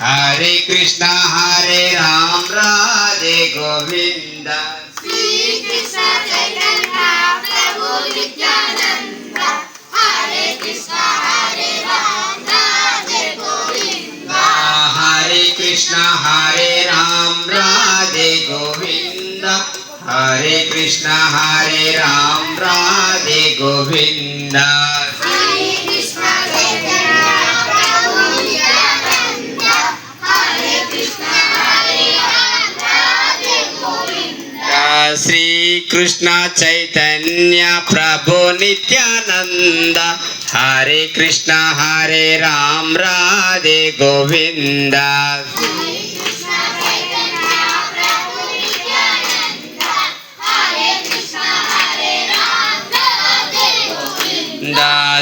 हरे कृष्ण हरे राम राधे गोविंद श्री कृष्ण चैतन्य प्रभु नित्यानंद हरे कृष्ण हरे राम राधे गोविंद हरे कृष्ण हरे राम राधे गोविंद हरे कृष्ण हरे राम राधे गोविंद श्री कृष्ण चैतन्य प्रभु नित्यानंद हरे कृष्ण हरे राम राधे गोविंद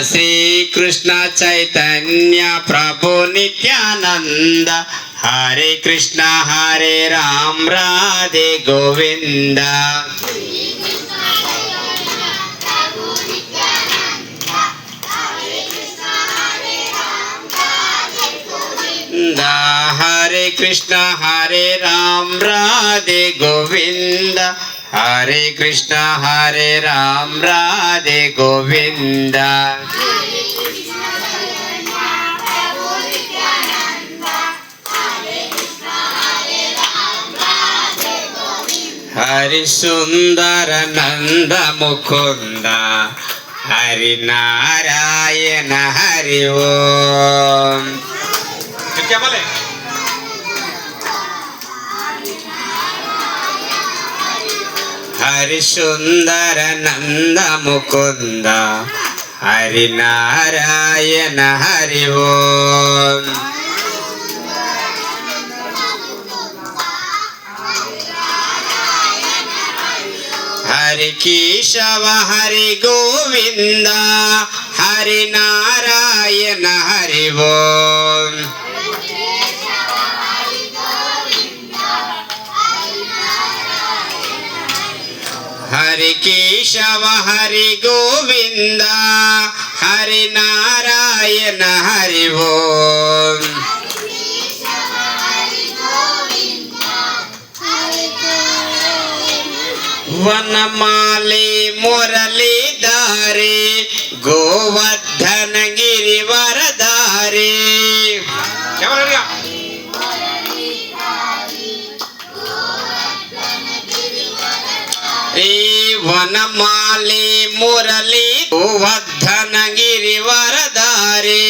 श्री कृष्ण चैतन्य प्रभु नित्यानंद हरे कृष्ण हरे राम राधे गोविंद हरे कृष्ण हरे राम राधे गोविंद हरे कृष्ण हरे राम राधे गोविंद हरि सुंदर नंद मुकुंद हरि नारायण हरि ओम। क्या बोले? हरि सुंदर नंद मुकुंद हरि नारायण हरि ओम। हरि केशव हरि गोविंद हरि नारायण हरि ओम। हरि केशव हरि गोविंद हरि नारायण हरि ओम। वनमाले मुरलीधारे गोवर्धन गिरिवरधारे। क्या बोल रहा? वनमाले मुरली गोवर्धन गिरिवरधारे